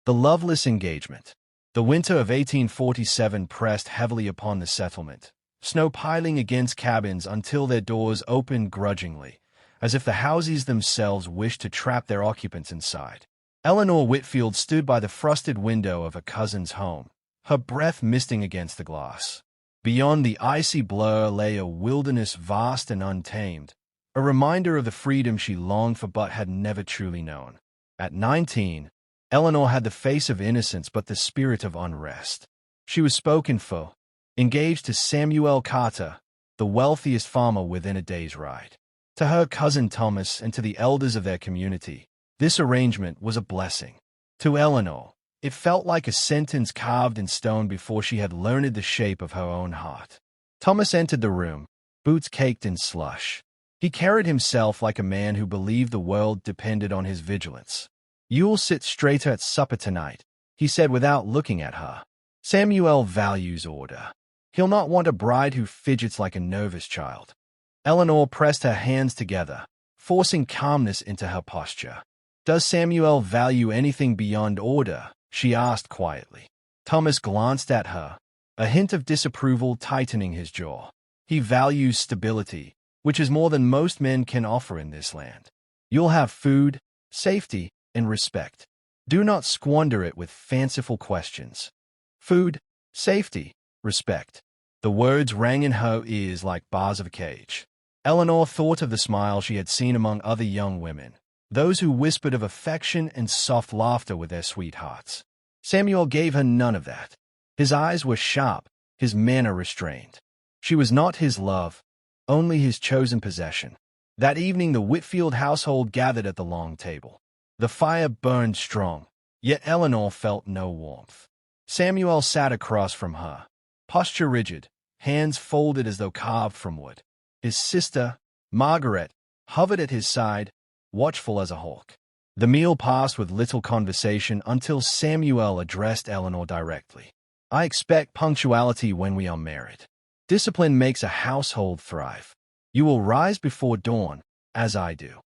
The loveless engagement. The winter of 1847 pressed heavily upon the settlement, snow piling against cabins until their doors opened grudgingly, as if the houses themselves wished to trap their occupants inside. Eleanor Whitfield stood by the frosted window of her cousin's home, her breath misting against the glass. Beyond the icy blur lay a wilderness vast and untamed, a reminder of the freedom she longed for but had never truly known. At 19, Eleanor had the face of innocence but the spirit of unrest. She was spoken for, engaged to Samuel Carter, the wealthiest farmer within a day's ride. To her cousin Thomas and to the elders of their community, this arrangement was a blessing. To Eleanor, it felt like a sentence carved in stone before she had learned the shape of her own heart. Thomas entered the room, boots caked in slush. He carried himself like a man who believed the world depended on his vigilance. "You'll sit straighter at supper tonight," he said without looking at her. "Samuel values order. He'll not want a bride who fidgets like a nervous child." Eleanor pressed her hands together, forcing calmness into her posture. "Does Samuel value anything beyond order?" she asked quietly. Thomas glanced at her, a hint of disapproval tightening his jaw. "He values stability, which is more than most men can offer in this land. You'll have food, safety, and respect. Do not squander it with fanciful questions." Food, safety, respect. The words rang in her ears like bars of a cage. Eleanor thought of the smile she had seen among other young women, those who whispered of affection and soft laughter with their sweethearts. Samuel gave her none of that. His eyes were sharp, his manner restrained. She was not his love, only his chosen possession. That evening the Whitfield household gathered at the long table. The fire burned strong, yet Eleanor felt no warmth. Samuel sat across from her, posture rigid, hands folded as though carved from wood. His sister, Margaret, hovered at his side, watchful as a hawk. The meal passed with little conversation until Samuel addressed Eleanor directly. "I expect punctuality when we are married. Discipline makes a household thrive. You will rise before dawn, as I do."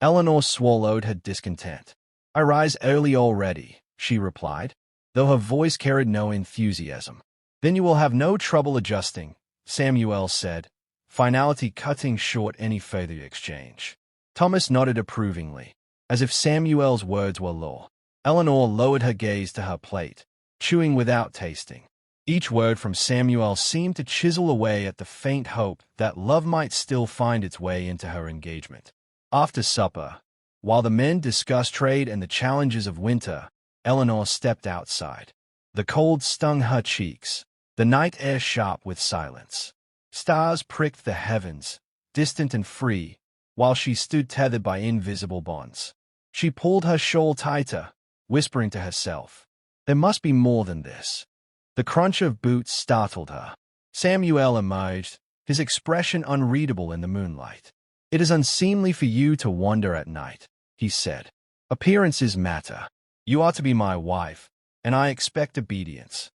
Eleanor swallowed her discontent. "I rise early already," she replied, though her voice carried no enthusiasm. "Then you will have no trouble adjusting," Samuel said, finality cutting short any further exchange. Thomas nodded approvingly, as if Samuel's words were law. Eleanor lowered her gaze to her plate, chewing without tasting. Each word from Samuel seemed to chisel away at the faint hope that love might still find its way into her engagement. After supper, while the men discussed trade and the challenges of winter, Eleanor stepped outside. The cold stung her cheeks, the night air sharp with silence. Stars pricked the heavens, distant and free, while she stood tethered by invisible bonds. She pulled her shawl tighter, whispering to herself, "There must be more than this." The crunch of boots startled her. Samuel emerged, his expression unreadable in the moonlight. "It is unseemly for you to wander at night," he said. "Appearances matter. You are to be my wife, and I expect obedience."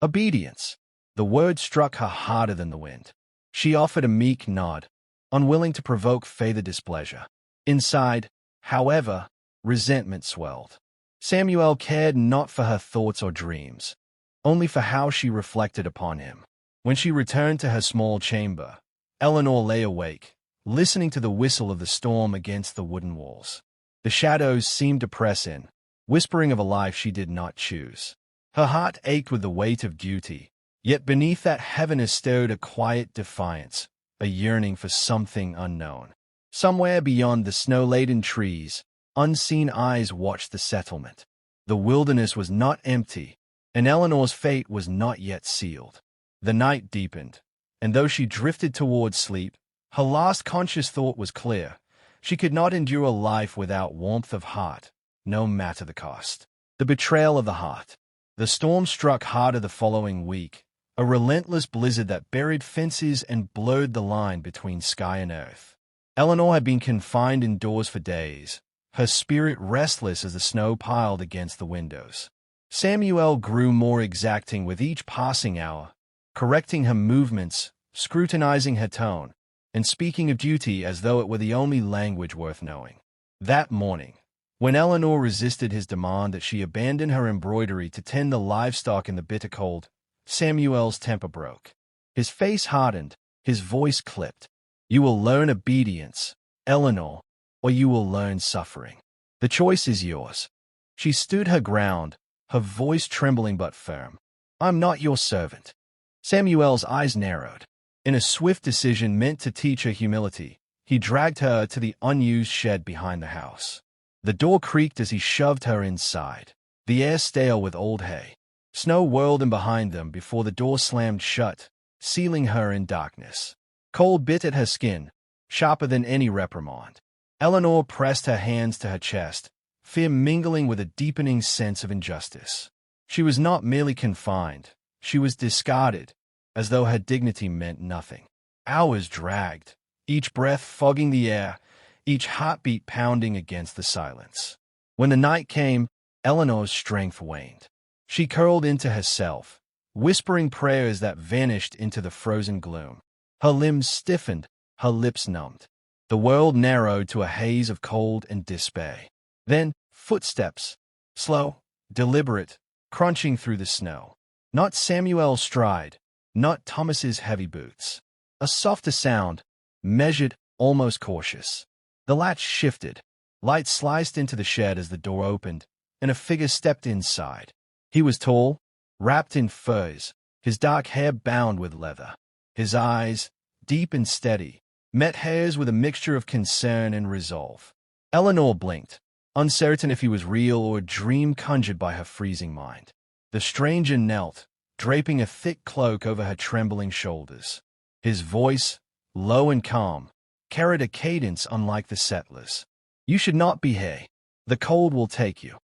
Obedience. The word struck her harder than the wind. She offered a meek nod, unwilling to provoke further displeasure. Inside, however, resentment swelled. Samuel cared not for her thoughts or dreams, only for how she reflected upon him. When she returned to her small chamber, Eleanor lay awake, listening to the whistle of the storm against the wooden walls. The shadows seemed to press in, whispering of a life she did not choose. Her heart ached with the weight of duty, yet beneath that heaviness stirred a quiet defiance, a yearning for something unknown. Somewhere beyond the snow-laden trees, unseen eyes watched the settlement. The wilderness was not empty, and Eleanor's fate was not yet sealed. The night deepened, and though she drifted toward sleep, her last conscious thought was clear. She could not endure a life without warmth of heart, no matter the cost. The betrayal of the heart. The storm struck harder the following week, a relentless blizzard that buried fences and blurred the line between sky and earth. Eleanor had been confined indoors for days, her spirit restless as the snow piled against the windows. Samuel grew more exacting with each passing hour, correcting her movements, scrutinizing her tone, and speaking of duty as though it were the only language worth knowing. That morning, When Eleanor resisted his demand that she abandon her embroidery to tend the livestock in the bitter cold, Samuel's temper broke. His face hardened, his voice clipped. "You will learn obedience, Eleanor, or you will learn suffering. The choice is yours." She stood her ground, her voice trembling but firm. "I'm not your servant." Samuel's eyes narrowed. In a swift decision meant to teach her humility, he dragged her to the unused shed behind the house. The door creaked as he shoved her inside, the air stale with old hay. Snow whirled in behind them before the door slammed shut, sealing her in darkness. Cold bit at her skin, sharper than any reprimand. Eleanor pressed her hands to her chest, fear mingling with a deepening sense of injustice. She was not merely confined, she was discarded, as though her dignity meant nothing. Hours dragged, each breath fogging the air, each heartbeat pounding against the silence. When the night came, Eleanor's strength waned. She curled into herself, whispering prayers that vanished into the frozen gloom. Her limbs stiffened, her lips numbed. The world narrowed to a haze of cold and despair. Then, footsteps, slow, deliberate, crunching through the snow. Not Samuel's stride, not Thomas's heavy boots. A softer sound, measured, almost cautious. The latch shifted. Light sliced into the shed as the door opened, and a figure stepped inside. He was tall, wrapped in furs, his dark hair bound with leather. His eyes, deep and steady, met hers with a mixture of concern and resolve. Eleanor blinked, uncertain if he was real or a dream conjured by her freezing mind. The stranger knelt, draping a thick cloak over her trembling shoulders. His voice, low and calm, carried a cadence unlike the settlers. "You should not be here. The cold will take you."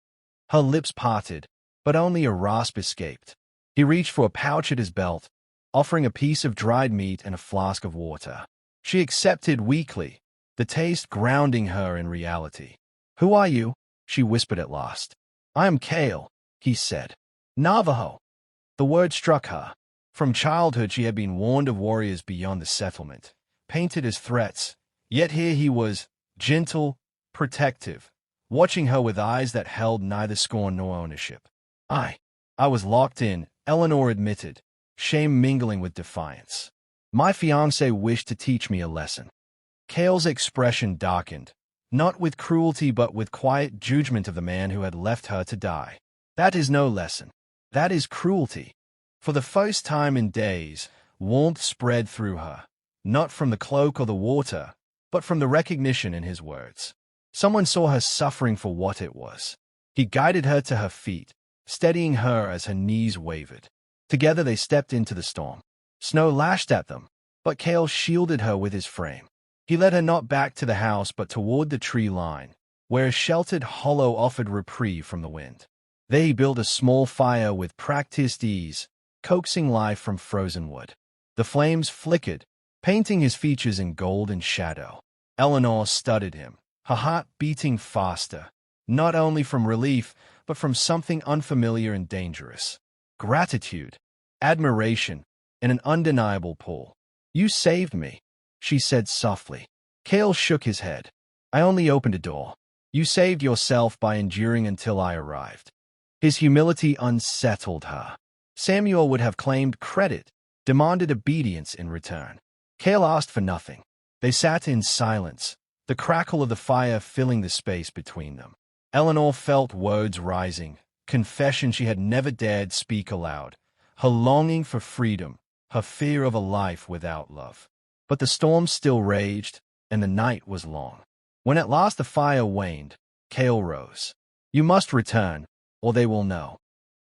Her lips parted, but only a rasp escaped. He reached for a pouch at his belt, offering a piece of dried meat and a flask of water. She accepted weakly, the taste grounding her in reality. "Who are you?" she whispered at last. "I am Kael," he said. "Navajo." The word struck her. From childhood she had been warned of warriors beyond the settlement, painted as threats, yet here he was, gentle, protective, watching her with eyes that held neither scorn nor ownership. I was locked in," Eleanor admitted, shame mingling with defiance. "My fiancé wished to teach me a lesson." Kael's expression darkened, not with cruelty but with quiet judgment of the man who had left her to die. "That is no lesson. That is cruelty." For the first time in days, warmth spread through her, not from the cloak or the water, but from the recognition in his words. Someone saw her suffering for what it was. He guided her to her feet, steadying her as her knees wavered. Together they stepped into the storm. Snow lashed at them, but Kael shielded her with his frame. He led her not back to the house but toward the tree line, where a sheltered hollow offered reprieve from the wind. There he built a small fire with practiced ease, coaxing life from frozen wood. The flames flickered, painting his features in gold and shadow. Eleanor studied him, her heart beating faster, not only from relief, but from something unfamiliar and dangerous. Gratitude, admiration, and an undeniable pull. "You saved me," she said softly. Kael shook his head. "I only opened a door. You saved yourself by enduring until I arrived." His humility unsettled her. Samuel would have claimed credit, demanded obedience in return. Kael asked for nothing. They sat in silence, the crackle of the fire filling the space between them. Eleanor felt words rising, confession she had never dared speak aloud, her longing for freedom, her fear of a life without love. But the storm still raged, and the night was long. When at last the fire waned, Kael rose. "You must return, or they will know."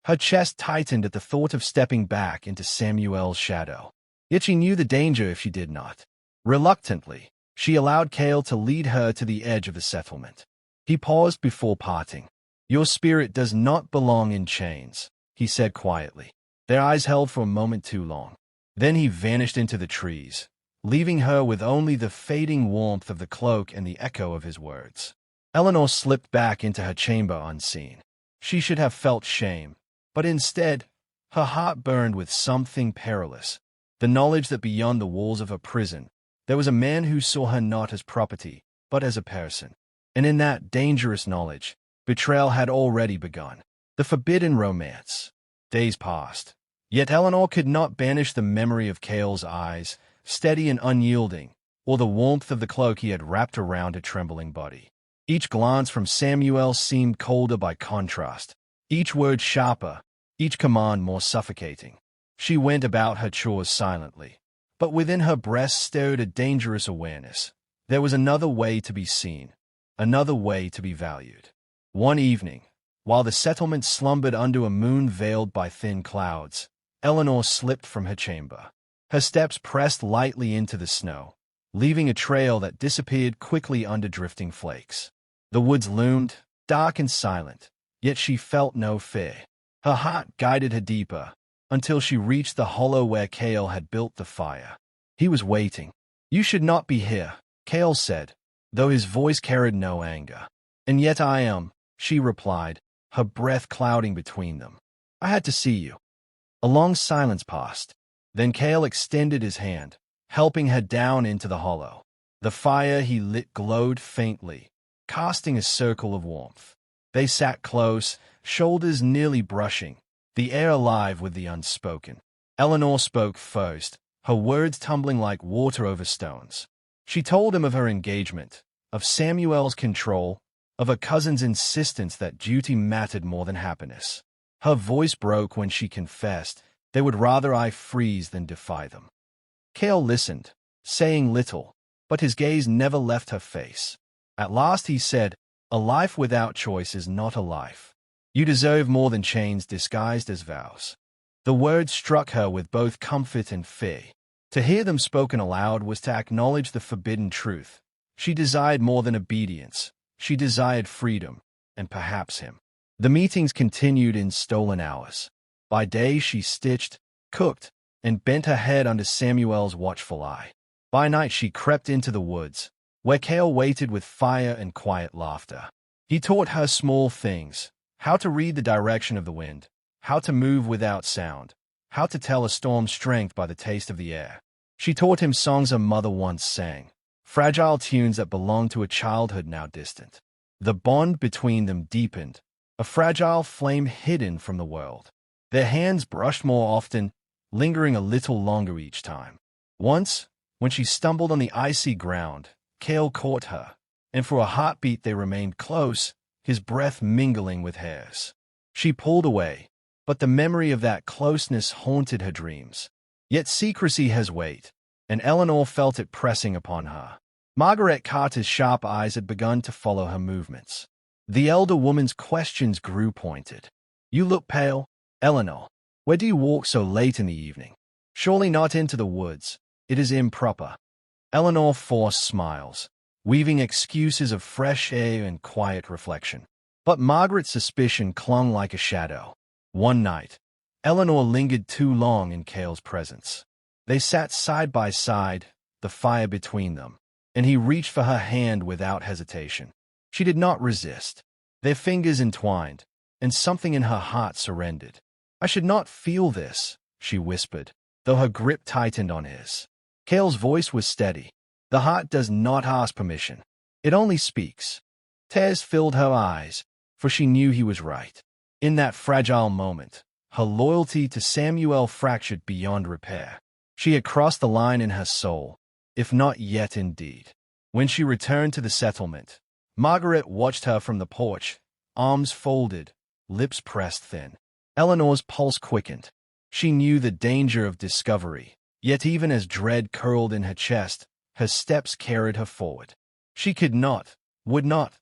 Her chest tightened at the thought of stepping back into Samuel's shadow. Yet she knew the danger if she did not. Reluctantly, she allowed Kael to lead her to the edge of the settlement. He paused before parting. "Your spirit does not belong in chains," he said quietly. Their eyes held for a moment too long. Then he vanished into the trees, leaving her with only the fading warmth of the cloak and the echo of his words. Eleanor slipped back into her chamber unseen. She should have felt shame, but instead, her heart burned with something perilous, the knowledge that beyond the walls of her prison, there was a man who saw her not as property, but as a person. And in that dangerous knowledge, Betrayal had already begun. The forbidden romance. Days passed. Yet Eleanor could not banish the memory of Kael's eyes, steady and unyielding, or the warmth of the cloak he had wrapped around her trembling body. Each glance from Samuel seemed colder by contrast, each word sharper, each command more suffocating. She went about her chores silently, but within her breast stirred a dangerous awareness. There was another way to be seen, another way to be valued. One evening, while the settlement slumbered under a moon veiled by thin clouds, Eleanor slipped from her chamber. Her steps pressed lightly into the snow, leaving a trail that disappeared quickly under drifting flakes. The woods loomed, dark and silent, yet she felt no fear. Her heart guided her deeper, until she reached the hollow where Kael had built the fire. He was waiting. "You should not be here," Kael said, though his voice carried no anger. "And yet I am," she replied, her breath clouding between them. "I had to see you." A long silence passed. Then Kael extended his hand, helping her down into the hollow. The fire he lit glowed faintly, casting a circle of warmth. They sat close, shoulders nearly brushing, the air alive with the unspoken. Eleanor spoke first, her words tumbling like water over stones. She told him of her engagement, of Samuel's control, of her cousin's insistence that duty mattered more than happiness. Her voice broke when she confessed they would rather I freeze than defy them. Kael listened, saying little, but his gaze never left her face. At last he said, "A life without choice is not a life. You deserve more than chains disguised as vows." The words struck her with both comfort and fear. To hear them spoken aloud was to acknowledge the forbidden truth. She desired more than obedience. She desired freedom, and perhaps him. The meetings continued in stolen hours. By day she stitched, cooked, and bent her head under Samuel's watchful eye. By night she crept into the woods, where Kael waited with fire and quiet laughter. He taught her small things, how to read the direction of the wind, how to move without sound, how to tell a storm's strength by the taste of the air. She taught him songs her mother once sang, fragile tunes that belonged to a childhood now distant. The bond between them deepened, a fragile flame hidden from the world. Their hands brushed more often, lingering a little longer each time. Once, when she stumbled on the icy ground, Kael caught her, and for a heartbeat they remained close, his breath mingling with hers. She pulled away, but the memory of that closeness haunted her dreams. Yet secrecy has weight, and Eleanor felt it pressing upon her. Margaret Carter's sharp eyes had begun to follow her movements. The elder woman's questions grew pointed. "You look pale, Eleanor. Where do you walk so late in the evening?" "Surely not into the woods. It is improper." Eleanor forced smiles, weaving excuses of fresh air and quiet reflection. But Margaret's suspicion clung like a shadow. One night, Eleanor lingered too long in Kael's presence. They sat side by side, the fire between them, and he reached for her hand without hesitation. She did not resist. Their fingers entwined, and something in her heart surrendered. "I should not feel this," she whispered, though her grip tightened on his. Kael's voice was steady. "The heart does not ask permission. It only speaks." Tears filled her eyes, for she knew he was right. In that fragile moment, her loyalty to Samuel fractured beyond repair. She had crossed the line in her soul, if not yet indeed. When she returned to the settlement, Margaret watched her from the porch, arms folded, lips pressed thin. Eleanor's pulse quickened. She knew the danger of discovery, yet even as dread curled in her chest, her steps carried her forward. She could not, would not,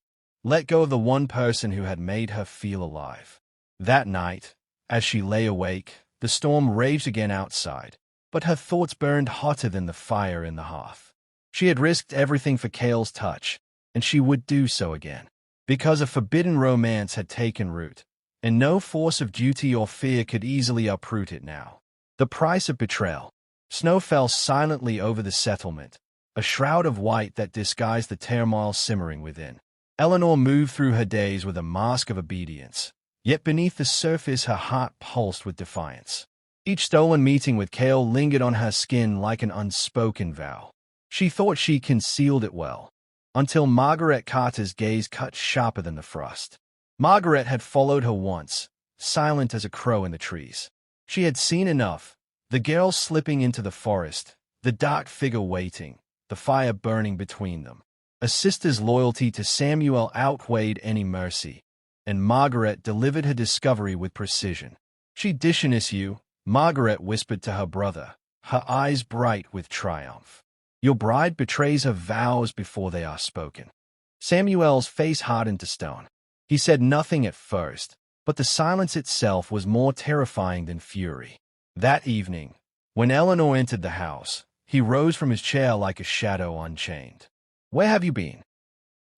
let go of the one person who had made her feel alive. That night, as she lay awake, the storm raged again outside, but her thoughts burned hotter than the fire in the hearth. She had risked everything for Kael's touch, and she would do so again, because a forbidden romance had taken root, and no force of duty or fear could easily uproot it now. The price of betrayal. Snow fell silently over the settlement, a shroud of white that disguised the turmoil simmering within. Eleanor moved through her days with a mask of obedience, yet beneath the surface her heart pulsed with defiance. Each stolen meeting with Kael lingered on her skin like an unspoken vow. She thought she concealed it well, until Margaret Carter's gaze cut sharper than the frost. Margaret had followed her once, silent as a crow in the trees. She had seen enough, the girl slipping into the forest, the dark figure waiting, the fire burning between them. A sister's loyalty to Samuel outweighed any mercy, and Margaret delivered her discovery with precision. "She dishonest you," Margaret whispered to her brother, her eyes bright with triumph. "Your bride betrays her vows before they are spoken." Samuel's face hardened to stone. He said nothing at first, but the silence itself was more terrifying than fury. That evening, when Eleanor entered the house, he rose from his chair like a shadow unchained. "Where have you been?"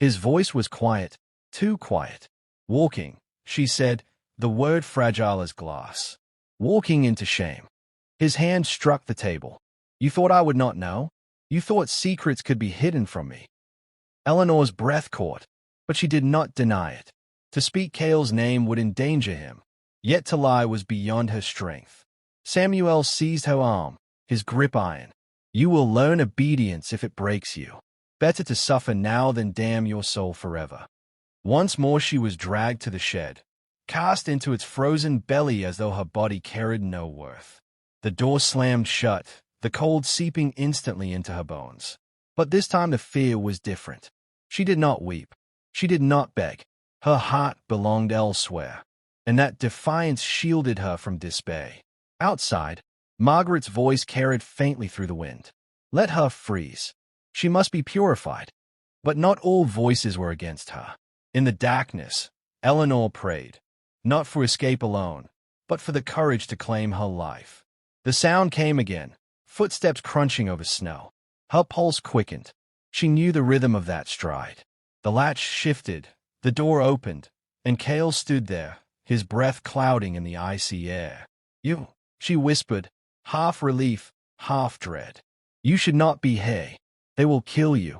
His voice was quiet, too quiet. "Walking," she said, the word fragile as glass. "Walking into shame." His hand struck the table. "You thought I would not know? You thought secrets could be hidden from me." Eleanor's breath caught, but she did not deny it. To speak Kael's name would endanger him, yet to lie was beyond her strength. Samuel seized her arm, his grip iron. "You will learn obedience if it breaks you. Better to suffer now than damn your soul forever." Once more she was dragged to the shed, cast into its frozen belly as though her body carried no worth. The door slammed shut, the cold seeping instantly into her bones. But this time the fear was different. She did not weep. She did not beg. Her heart belonged elsewhere, and that defiance shielded her from despair. Outside, Margaret's voice carried faintly through the wind. Let her freeze. She must be purified. But not all voices were against her. In the darkness, Eleanor prayed, not for escape alone, but for the courage to claim her life. The sound came again, footsteps crunching over snow. Her pulse quickened. She knew the rhythm of that stride. The latch shifted, the door opened, and Kael stood there, his breath clouding in the icy air. "You," she whispered, half relief, half dread. "You should not be here. They will kill you."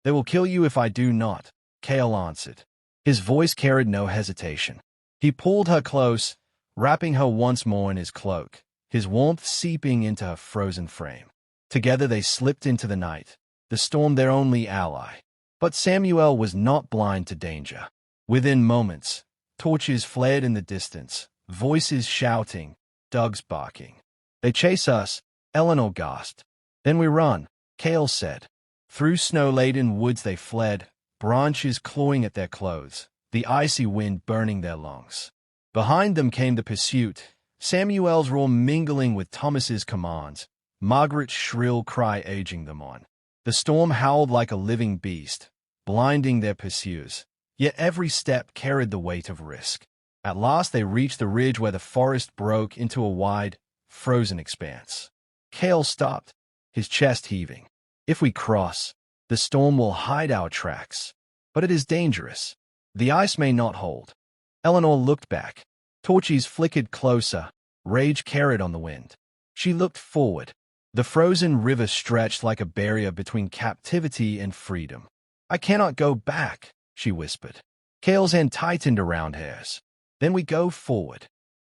"They will kill you if I do not," Kael answered. His voice carried no hesitation. He pulled her close, wrapping her once more in his cloak, his warmth seeping into her frozen frame. Together they slipped into the night, the storm their only ally. But Samuel was not blind to danger. Within moments, torches flared in the distance, voices shouting, dogs barking. "They chase us," Eleanor gasped. "Then we run," Kael said. Through snow-laden woods they fled, branches clawing at their clothes, the icy wind burning their lungs. Behind them came the pursuit, Samuel's roar mingling with Thomas's commands, Margaret's shrill cry urging them on. The storm howled like a living beast, blinding their pursuers, yet every step carried the weight of risk. At last they reached the ridge where the forest broke into a wide, frozen expanse. Kael stopped, his chest heaving. "If we cross, the storm will hide our tracks. But it is dangerous. The ice may not hold." Eleanor looked back. Torches flickered closer, rage carried on the wind. She looked forward. The frozen river stretched like a barrier between captivity and freedom. "I cannot go back," she whispered. Kael's hand tightened around hers. "Then we go forward."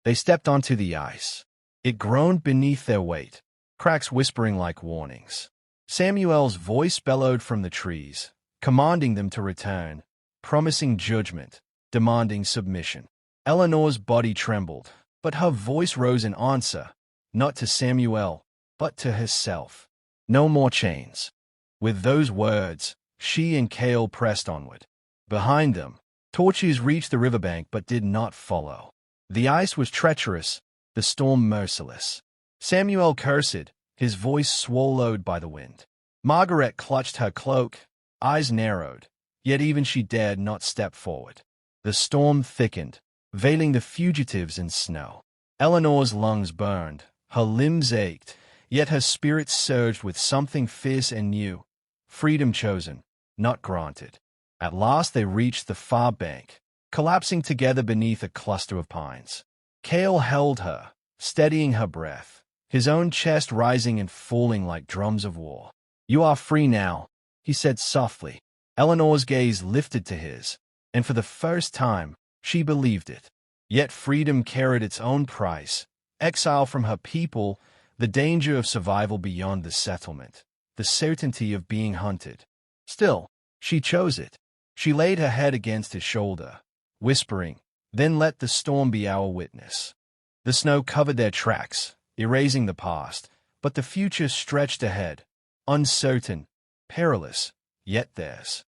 They stepped onto the ice. It groaned beneath their weight, cracks whispering like warnings. Samuel's voice bellowed from the trees, commanding them to return, promising judgment, demanding submission. Eleanor's body trembled, but her voice rose in answer, not to Samuel, but to herself. "No more chains." With those words, she and Kael pressed onward. Behind them, torches reached the riverbank but did not follow. The ice was treacherous, the storm merciless. Samuel cursed, his voice swallowed by the wind. Margaret clutched her cloak, eyes narrowed, yet even she dared not step forward. The storm thickened, veiling the fugitives in snow. Eleanor's lungs burned, her limbs ached, yet her spirit surged with something fierce and new. Freedom chosen, not granted. At last they reached the far bank, collapsing together beneath a cluster of pines. Kael held her, steadying her breath, his own chest rising and falling like drums of war. "You are free now," he said softly. Eleanor's gaze lifted to his, and for the first time, she believed it. Yet freedom carried its own price, exile from her people, the danger of survival beyond the settlement, the certainty of being hunted. Still, she chose it. She laid her head against his shoulder, whispering, "Then let the storm be our witness." The snow covered their tracks, erasing the past, but the future stretched ahead, uncertain, perilous, yet theirs.